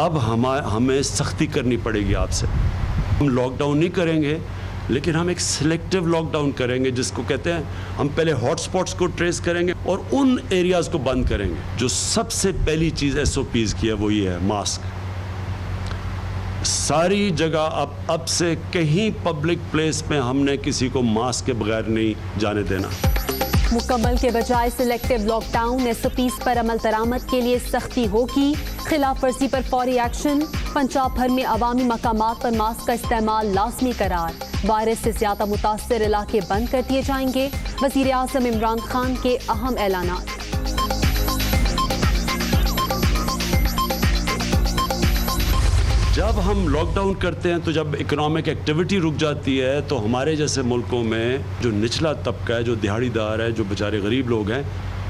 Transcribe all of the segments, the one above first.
اب ہمیں سختی کرنی پڑے گی آپ سے. ہم لاک ڈاؤن نہیں کریں گے لیکن ہم ایک سلیکٹیو لاک ڈاؤن کریں گے جس کو کہتے ہیں ہم پہلے ہاٹ سپاٹس کو ٹریس کریں گے اور ان ایریاز کو بند کریں گے. جو سب سے پہلی چیز SOPs کی ہے وہ یہ ہے ماسک. ساری جگہ اب سے کہیں پبلک پلیس میں ہم نے کسی کو ماسک کے بغیر نہیں جانے دینا. مکمل کے بجائے سلیکٹیو لاک ڈاؤن SOPs پر عمل درآمد کے لیے سختی ہوگی. خلاف ورزی پر فوری ایکشن. پنجاب بھر میں عوامی مقامات پر ماسک کا استعمال لازمی قرار. وائرس سے زیادہ متاثر علاقے بند کر دیے جائیں گے. وزیر اعظم عمران خان کے اہم اعلانات. جب ہم لاک ڈاؤن کرتے ہیں تو جب اکنامک ایکٹیویٹی رک جاتی ہے تو ہمارے جیسے ملکوں میں جو نچلا طبقہ ہے, جو دہاڑی دار ہے, جو بیچارے غریب لوگ ہیں,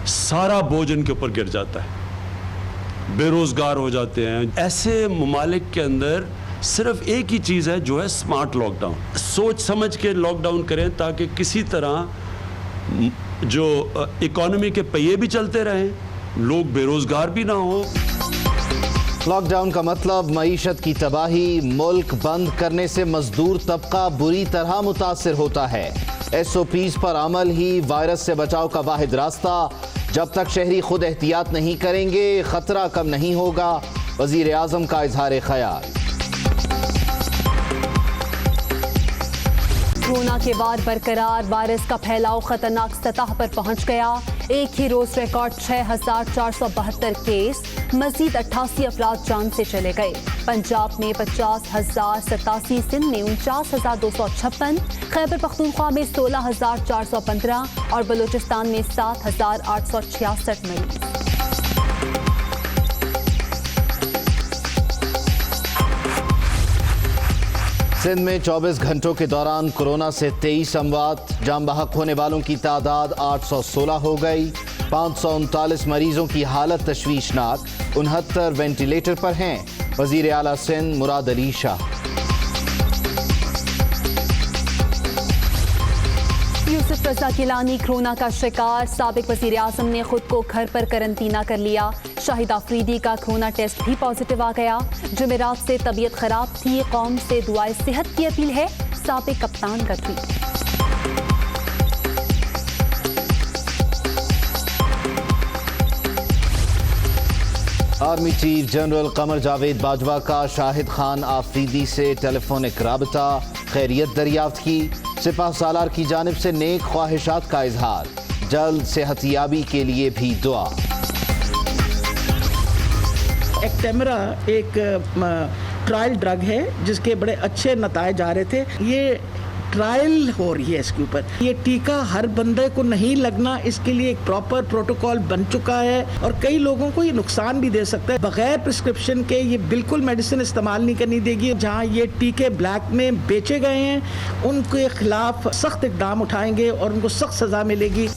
سارا بوجھ ان کے اوپر گر جاتا ہے, بے روزگار ہو جاتے ہیں. ایسے ممالک کے اندر صرف ایک ہی چیز ہے جو ہے سمارٹ لاک ڈاؤن. سوچ سمجھ کے لاک ڈاؤن کریں تاکہ کسی طرح جو اکانومی کے پہیے بھی چلتے رہیں, لوگ بے روزگار بھی نہ ہوں. لاک ڈاؤن کا مطلب معیشت کی تباہی. ملک بند کرنے سے مزدور طبقہ بری طرح متاثر ہوتا ہے. SOPs پر عمل ہی وائرس سے بچاؤ کا واحد راستہ. جب تک شہری خود احتیاط نہیں کریں گے خطرہ کم نہیں ہوگا. وزیر اعظم کا اظہار خیال. کورونا کے بعد برقرار. وائرس کا پھیلاؤ خطرناک سطح پر پہنچ گیا. ایک ہی روز ریکارڈ 6,472 کیس. مزید 88 افراد جان سے چلے گئے. پنجاب میں 50,087, سندھ میں 49,256, خیبر پختونخوا میں 16,415 اور بلوچستان میں 7,866 مریض. سندھ میں 24 گھنٹوں کے دوران کورونا سے 23 اموات. جان بحق ہونے والوں کی تعداد 816 ہو گئی. 539 مریضوں کی حالت تشویشناک. 69 وینٹیلیٹر پر ہیں. وزیر اعلیٰ سندھ مراد علی شاہ. یوسف رضا گیلانی کورونا کا شکار. سابق وزیر اعظم نے خود کو گھر پر قرنطینہ کر لیا. شاہد آفریدی کا کورونا ٹیسٹ بھی پازیٹیو آ گیا. جمعرات سے طبیعت خراب تھی. قوم سے دعائے صحت کی اپیل ہے. سابق کپتان کا tweet. Army chief general Qamar Javed Bajwa کا شاہد خان آفریدی سے ٹیلی فونک رابطہ. خیریت دریافت کی. سپاہ سالار کی جانب سے نیک خواہشات کا اظہار. جلد صحت یابی کے لیے بھی دعا. ایکٹیمرا ایک ٹرائل ڈرگ ہے جس کے بڑے اچھے نتائج آ رہے تھے. یہ ٹرائل ہو رہی ہے اس کے اوپر. یہ ٹیکہ ہر بندے کو نہیں لگنا, اس کے لیے ایک پراپر پروٹوکول بن چکا ہے اور کئی لوگوں کو یہ نقصان بھی دے سکتا ہے. بغیر پرسکرپشن کے یہ بالکل میڈیسن استعمال نہیں کرنی دے گی. جہاں یہ ٹیکے بلیک میں بیچے گئے ہیں ان کے خلاف سخت اقدام اٹھائیں گے اور ان کو سخت سزا ملے گی.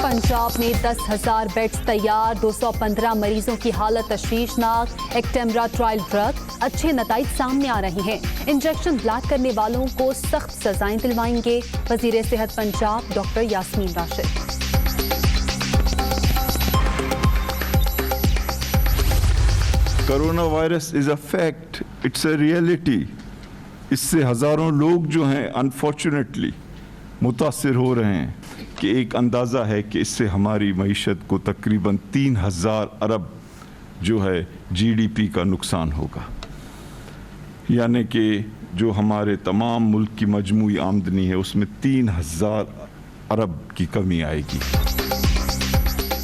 پنجاب میں 10,000 بیڈز تیار. 215 مریضوں کی حالت تشویشناک. ایکٹیمرا ٹرائل ڈرگ. اچھے نتائج سامنے آ رہے ہیں. انجیکشن بلیک کرنے والوں کو سخت سزائیں دلوائیں گے. وزیر صحت Punjab doctor Yasmin Rashid. Corona virus is a fact, it's a reality. اس سے ہزاروں لوگ جو ہیں انفارچونیٹلی متاثر ہو رہے ہیں کہ ایک اندازہ ہے کہ اس سے ہماری معیشت کو تقریباً 3,000 ارب جو ہے GDP کا نقصان ہوگا. یعنی کہ جو ہمارے تمام ملک کی مجموعی آمدنی ہے اس میں 3,000 ارب کی کمی آئے گی.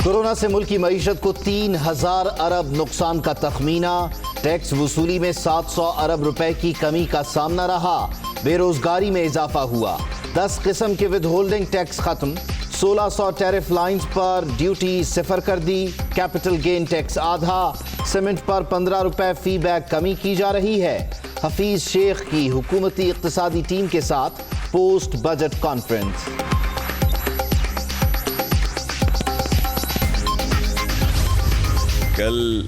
کورونا سے ملکی معیشت کو 3,000 ارب نقصان کا تخمینہ. ٹیکس وصولی میں 700 ارب روپے کی کمی کا سامنا رہا. بے روزگاری میں اضافہ ہوا. 10 قسم کے ود ہولڈنگ ٹیکس ختم. 1600 ٹیرف لائنز پر ڈیوٹی صفر کر دی. کیپٹل گین ٹیکس آدھا. سیمنٹ پر 15 روپے فی بیگ کمی کی جا رہی ہے. حفیظ شیخ کی حکومتی اقتصادی ٹیم کے ساتھ پوسٹ بجٹ کانفرنس. کل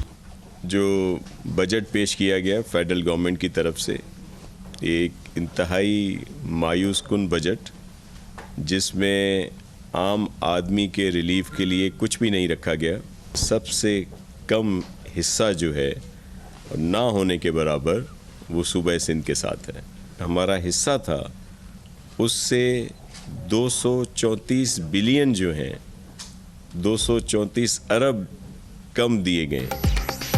جو بجٹ پیش کیا گیا فیڈرل گورنمنٹ کی طرف سے, ایک انتہائی مایوس کن بجٹ جس میں عام آدمی کے ریلیف کے لیے کچھ بھی نہیں رکھا گیا. سب سے کم حصہ جو ہے اور نہ ہونے کے برابر وہ صوبہ سندھ کے ساتھ ہے. ہمارا حصہ تھا اس سے 234 بلین جو ہیں 234 ارب کم دیے گئے.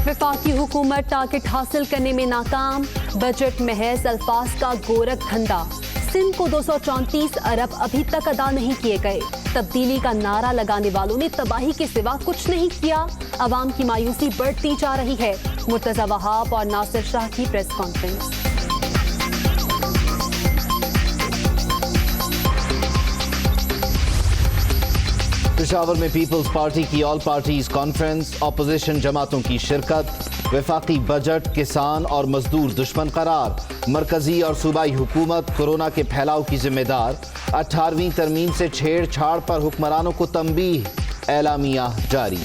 وفاقی حکومت ٹارگٹ حاصل کرنے میں ناکام، بجٹ محض الفاظ کا گورکھ دھندا. سندھ کو 234 ارب ابھی تک ادا نہیں کیے گئے. تبدیلی کا نعرہ لگانے والوں نے تباہی کے سوا کچھ نہیں کیا. عوام کی مایوسی بڑھتی جا رہی ہے. مرتضی وہاب اور ناصر شاہ کی پریس کانفرنس. پشاور میں پیپلز پارٹی کی آل پارٹیز کانفرنس، اپوزیشن جماعتوں کی شرکت. وفاقی بجٹ کسان اور مزدور دشمن قرار. مرکزی اور صوبائی حکومت کورونا کے پھیلاؤ کی ذمہ دار. 18ویں ترمیم سے چھیڑ چھاڑ پر حکمرانوں کو تنبیہ. اعلامیہ جاری.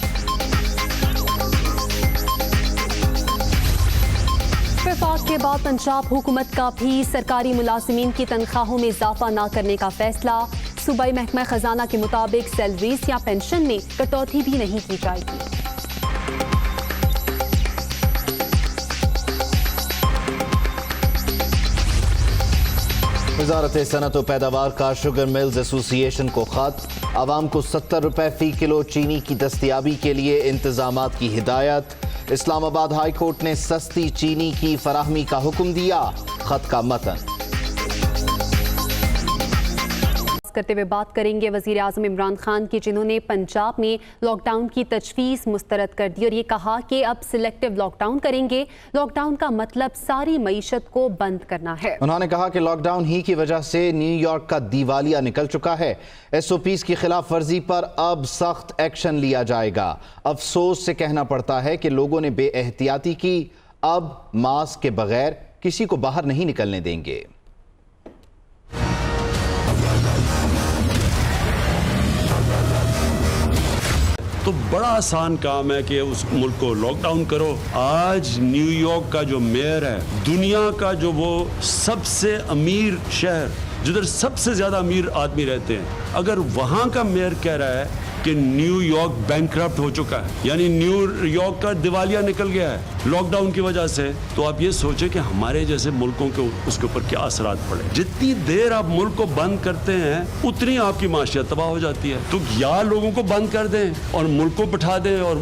وفاق کے بعد پنجاب حکومت کا بھی سرکاری ملازمین کی تنخواہوں میں اضافہ نہ کرنے کا فیصلہ. صوبائی محکمہ خزانہ کے مطابق سیلریز یا پینشن میں کٹوتی بھی نہیں کی جائے گی. وزارت صنعت و پیداوار کا شوگر ملز ایسوسی ایشن کو خط. عوام کو 70 روپے فی کلو چینی کی دستیابی کے لیے انتظامات کی ہدایت. اسلام آباد ہائی کورٹ نے سستی چینی کی فراہمی کا حکم دیا. خط کا متن کرتے ہوئے بات کریں گے وزیر اعظم عمران خان کی، جنہوں نے پنجاب میں لاک ڈاؤن کی تجویز مسترد کر دی اور یہ کہا کہ اب سلیکٹیو لاک ڈاؤن کریں گے. لاک ڈاؤن کا مطلب ساری معیشت کو بند کرنا ہے. انہوں نے کہا کہ لاک ڈاؤن ہی کی وجہ سے نیو یارک کا دیوالیہ نکل چکا ہے. ایس او پیز کی خلاف ورزی پر اب سخت ایکشن لیا جائے گا. افسوس سے کہنا پڑتا ہے کہ لوگوں نے بے احتیاطی کی. اب ماسک کے بغیر کسی کو باہر نہیں نکلنے دیں گے. تو بڑا آسان کام ہے کہ اس ملک کو لاک ڈاؤن کرو. آج نیو یارک کا جو میئر ہے، دنیا کا جو وہ سب سے امیر شہر جدھر سب سے زیادہ امیر آدمی رہتے ہیں، اگر وہاں کا میئر کہہ رہا ہے کہ نیو یارک بینکرپٹ ہو چکا ہے، یعنی نیو یارک کا دیوالیہ نکل گیا ہے لاک ڈاؤن کی وجہ سے، تو آپ یہ سوچیں کہ ہمارے جیسے ملکوں کے اس کے اوپر کیا اثرات پڑے. جتنی دیر آپ ملک کو بند کرتے ہیں اتنی آپ کی معیشت تباہ ہو جاتی ہے. تو یا لوگوں کو بند کر دیں اور ملک کو بٹھا دیں اور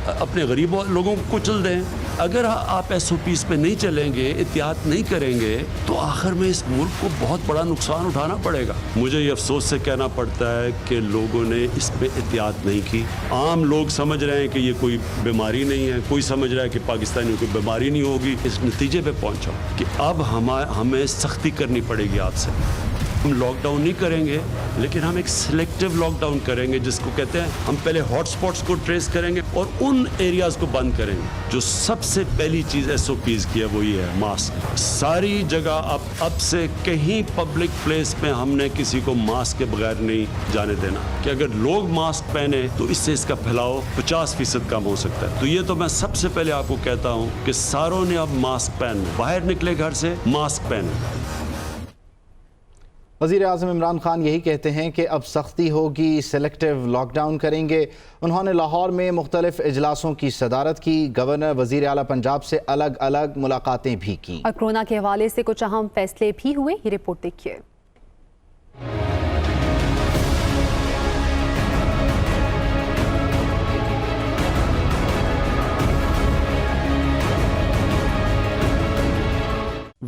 اپنے غریب لوگوں کو کچل دیں. اگر آپ ایس او پیز پہ نہیں چلیں گے، احتیاط نہیں کریں گے، تو آخر میں اس ملک کو بہت بڑا نقصان اٹھانا پڑے گا. مجھے یہ افسوس سے کہنا پڑتا ہے کہ لوگوں نے اس پہ احتیاط نہیں کی. عام لوگ سمجھ رہے ہیں کہ یہ کوئی بیماری نہیں ہے، کوئی سمجھ رہا ہے کہ پاکستانیوں کو بیماری نہیں ہوگی. اس نتیجے پہ پہنچا کہ اب ہمیں سختی کرنی پڑے گی آپ سے. ہم لاک ڈاؤن نہیں کریں گے، لیکن ہم ایک سلیکٹیو لاک ڈاؤن کریں گے، جس کو کہتے ہیں ہم پہلے ہاٹ سپاٹس کو ٹریس کریں گے اور ان ایریاز کو بند کریں گے. جو سب سے پہلی چیز ایس او پیز کی ہے وہ یہ ہے ماسک. ساری جگہ اب سے کہیں پبلک پلیس میں ہم نے کسی کو ماسک کے بغیر نہیں جانے دینا، کہ اگر لوگ ماسک پہنے تو اس سے اس کا پھیلاؤ 50% کم ہو سکتا ہے. تو یہ تو میں سب سے پہلے آپ کو کہتا ہوں کہ ساروں نے اب ماسک پہننا، باہر نکلے گھر سے ماسک پہنے. وزیر اعظم عمران خان یہی کہتے ہیں کہ اب سختی ہوگی، سلیکٹیو لاک ڈاؤن کریں گے. انہوں نے لاہور میں مختلف اجلاسوں کی صدارت کی. گورنر وزیر اعلیٰ پنجاب سے الگ الگ ملاقاتیں بھی کی. اور کورونا کے حوالے سے کچھ اہم فیصلے بھی ہوئے، یہ رپورٹ دیکھیے.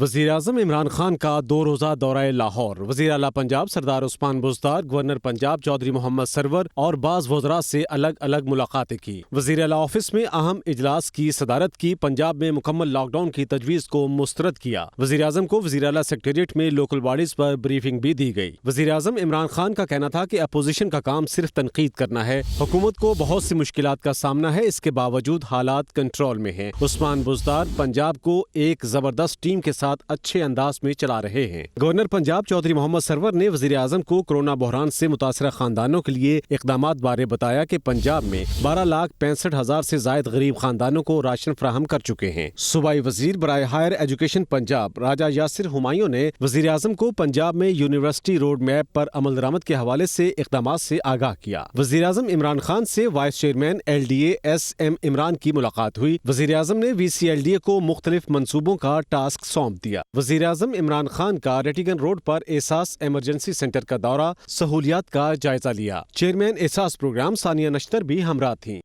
وزیر اعظم عمران خان کا 2 روزہ دورہ لاہور. وزیر اعلیٰ پنجاب سردار عثمان بزدار، گورنر پنجاب چودھری محمد سرور اور بعض وزراء سے الگ الگ ملاقاتیں کی. وزیر اعلیٰ آفس میں اہم اجلاس کی صدارت کی. پنجاب میں مکمل لاک ڈاؤن کی تجویز کو مسترد کیا. وزیر اعظم کو وزیر اعلیٰ سیکریٹریٹ میں لوکل باڈیز پر بریفنگ بھی دی گئی. وزیر اعظم عمران خان کا کہنا تھا کہ اپوزیشن کا کام صرف تنقید کرنا ہے. حکومت کو بہت سی مشکلات کا سامنا ہے، اس کے باوجود حالات کنٹرول میں ہیں. عثمان بزدار پنجاب کو ایک زبردست ٹیم کے ساتھ اقدامات اچھے انداز میں چلا رہے ہیں۔ گورنر پنجاب چودھری محمد سرور نے وزیر اعظم کو کورونا بحران سے متاثرہ خاندانوں کے لیے اقدامات بارے بتایا کہ پنجاب میں 12,65,000 سے زائد غریب خاندانوں کو راشن فراہم کر چکے ہیں۔ صوبائی وزیر برائے ہائر ایجوکیشن پنجاب راجہ یاسر ہمایوں نے وزیر اعظم کو پنجاب میں یونیورسٹی روڈ میپ پر عمل درآمد کے حوالے سے اقدامات سے آگاہ کیا۔ وزیر اعظم عمران خان سے vice chairman LDA SM Imran کی ملاقات ہوئی۔ وزیر اعظم نے VCLDA کو مختلف منصوبوں کا ٹاسک سونپ دیا۔ وزیر اعظم عمران خان کا ریٹیگن روڈ پر احساس ایمرجنسی سینٹر کا دورہ، سہولیات کا جائزہ لیا۔ چیئرمین احساس پروگرام ثانیہ نشتر بھی ہمراہ تھیں۔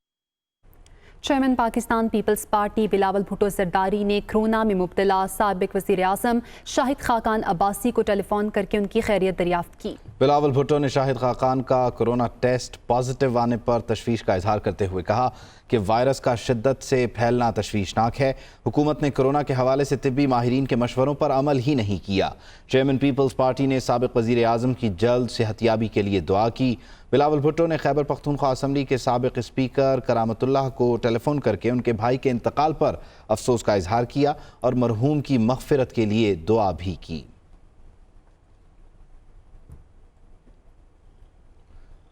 چیئرمین پاکستان پیپلز پارٹی بلاول بھٹو زرداری نے کرونا میں مبتلا سابق وزیر اعظم شاہد خاقان عباسی کو ٹیلی فون کر کے ان کی خیریت دریافت کی۔ بلاول بھٹو نے شاہد خاقان کا کورونا ٹیسٹ پازیٹیو آنے پر تشویش کا اظہار کرتے ہوئے کہا کہ وائرس کا شدت سے پھیلنا تشویشناک ہے۔ حکومت نے کورونا کے حوالے سے طبی ماہرین کے مشوروں پر عمل ہی نہیں کیا۔ چیئرمین پیپلز پارٹی نے سابق وزیر اعظم کی جلد صحت یابی کے لیے دعا کی۔ بلاول بھٹو نے خیبر پختونخوا اسمبلی کے سابق اسپیکر کرامت اللہ کو ٹیلی فون کر کے ان کے بھائی کے انتقال پر افسوس کا اظہار کیا اور مرحوم کی مغفرت کے لیے دعا بھی کی۔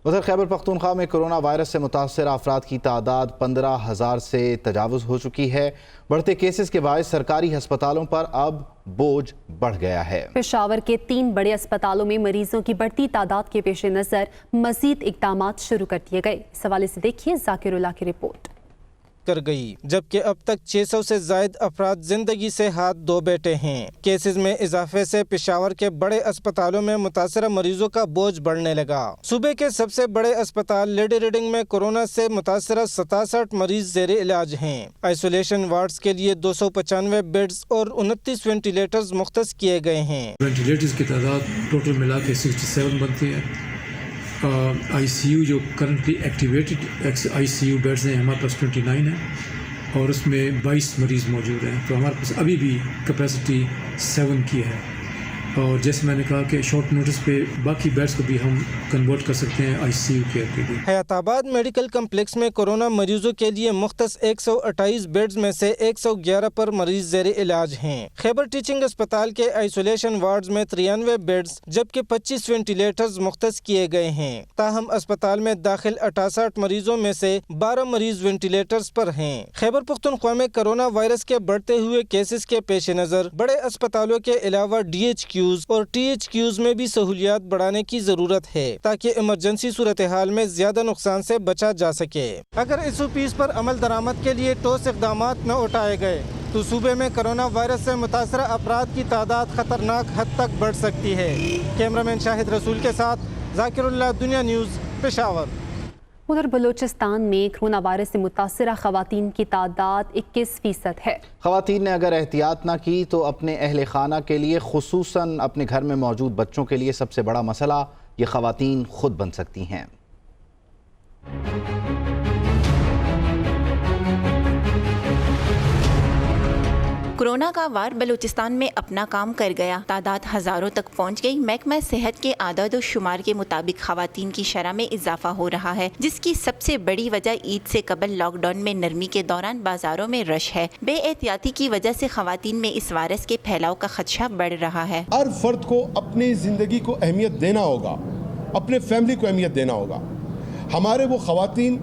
ادھر خیبر پختونخوا میں کرونا وائرس سے متاثرہ افراد کی تعداد 15,000 سے تجاوز ہو چکی ہے۔ بڑھتے کیسز کے باعث سرکاری ہسپتالوں پر اب بوجھ بڑھ گیا ہے۔ پشاور کے 3 بڑے اسپتالوں میں مریضوں کی بڑھتی تعداد کے پیش نظر مزید اقدامات شروع کر دیے گئے۔ اس حوالے سے دیکھیے ذاکر اللہ کی رپورٹ۔ کر گئی، جبکہ اب تک 600 سے زائد افراد زندگی سے ہاتھ دھو بیٹھے ہیں۔ کیسز میں اضافے سے پشاور کے بڑے اسپتالوں میں متاثرہ مریضوں کا بوجھ بڑھنے لگا۔ صوبے کے سب سے بڑے اسپتال لیڈی ریڈنگ میں کورونا سے متاثرہ 67 مریض زیر علاج ہیں۔ آئسولیشن وارڈز کے لیے 295 بیڈز اور 29 وینٹیلیٹرز مختص کیے گئے ہیں۔ وینٹیلیٹرز کی تعداد ٹوٹل ملا کے 67 بنتی ہے۔ ICU جو کرنٹلی ایکٹیویٹڈ ICU بیڈز ہیں ہمارے پاس 29 ہیں اور اس میں 22 مریض موجود ہیں، تو ہمارے پاس ابھی بھی کیپیسٹی 7 کی ہے۔ اور جیسے میں نے کہا کہ شارٹ نوٹس پہ باقی بیڈز کو بھی ہم کنورٹ کر سکتے ہیں ICU کیئر کے لیے۔ حیات آباد میڈیکل کمپلیکس میں کورونا مریضوں کے لیے مختص 128 بیڈز میں سے 111 پر مریض زیر علاج ہیں۔ خیبر ٹیچنگ اسپتال کے آئسولیشن وارڈز میں 93 بیڈز جبکہ 25 وینٹیلیٹرز مختص کیے گئے ہیں۔ تاہم اسپتال میں داخل 68 مریضوں میں سے 12 مریض وینٹیلیٹرز پر ہیں۔ خیبر پختونخوا میں کورونا وائرس کے بڑھتے ہوئے کیسز کے پیش نظر بڑے اسپتالوں کے علاوہ DHQs اور THQs میں بھی سہولیات بڑھانے کی ضرورت ہے تاکہ ایمرجنسی صورتحال میں زیادہ نقصان سے بچا جا سکے۔ اگر SOPs پر عمل درآمد کے لیے ٹھوس اقدامات نہ اٹھائے گئے تو صوبے میں کورونا وائرس سے متاثرہ افراد کی تعداد خطرناک حد تک بڑھ سکتی ہے۔ کیمرامین شاہد رسول کے ساتھ ذاکر اللہ، دنیا نیوز، پشاور۔ ادھر بلوچستان میں کرونا وائرس سے متاثرہ خواتین کی تعداد 21% ہے۔ خواتین نے اگر احتیاط نہ کی تو اپنے اہل خانہ کے لیے، خصوصاً اپنے گھر میں موجود بچوں کے لیے سب سے بڑا مسئلہ یہ خواتین خود بن سکتی ہیں۔ کورونا کا وار بلوچستان میں اپنا کام کر گیا، تعداد ہزاروں تک پہنچ گئی۔ محکمہ صحت کے اعداد و شمار کے مطابق خواتین کی شرح میں اضافہ ہو رہا ہے، جس کی سب سے بڑی وجہ عید سے قبل لاک ڈاؤن میں نرمی کے دوران بازاروں میں رش ہے۔ بے احتیاطی کی وجہ سے خواتین میں اس وائرس کے پھیلاؤ کا خدشہ بڑھ رہا ہے۔ ہر فرد کو اپنی زندگی کو اہمیت دینا ہوگا، اپنے فیملی کو اہمیت دینا ہوگا۔ ہمارے وہ خواتین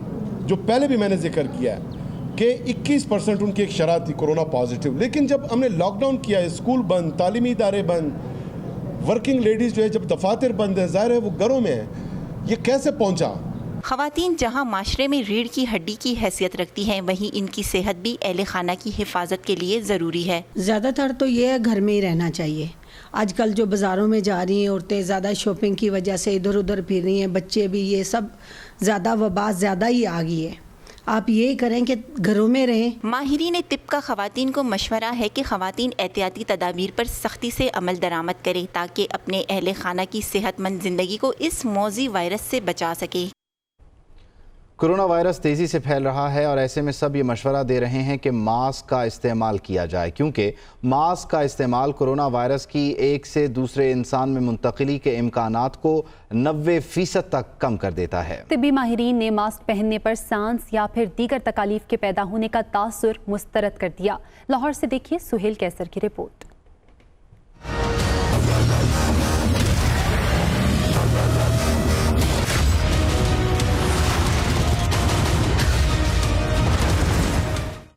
جو پہلے بھی میں نے ذکر کیا ہے کہ 21% ان کی ایک شرح تھی کورونا پازیٹیو، لیکن جب ہم نے لاک ڈاؤن کیا ہے، اسکول بند، تعلیمی ادارے بند، ورکنگ لیڈیز جو ہے جب دفاتر بند ہے، ظاہر ہے وہ گھروں میں ہے، یہ کیسے پہنچا؟ خواتین جہاں معاشرے میں ریڑھ کی ہڈی کی حیثیت رکھتی ہیں، وہیں ان کی صحت بھی اہل خانہ کی حفاظت کے لیے ضروری ہے۔ زیادہ تر تو یہ گھر میں ہی رہنا چاہیے۔ آج کل جو بازاروں میں جا رہی ہیں عورتیں، زیادہ شاپنگ کی وجہ سے ادھر ادھر پھر رہی ہیں، بچے بھی، یہ سب زیادہ وبا زیادہ ہی آ گئی ہے۔ آپ یہی کریں کہ گھروں میں رہیں۔ ماہرین طب کا خواتین کو مشورہ ہے کہ خواتین احتیاطی تدابیر پر سختی سے عمل درآمد کریں تاکہ اپنے اہل خانہ کی صحت مند زندگی کو اس موذی وائرس سے بچا سکے۔ کورونا وائرس تیزی سے پھیل رہا ہے اور ایسے میں سب یہ مشورہ دے رہے ہیں کہ ماسک کا استعمال کیا جائے، کیونکہ ماسک کا استعمال کورونا وائرس کی ایک سے دوسرے انسان میں منتقلی کے امکانات کو 90% تک کم کر دیتا ہے۔ طبی ماہرین نے ماسک پہننے پر سانس یا پھر دیگر تکالیف کے پیدا ہونے کا تاثر مسترد کر دیا۔ لاہور سے دیکھیے سہیل کیسر کی رپورٹ۔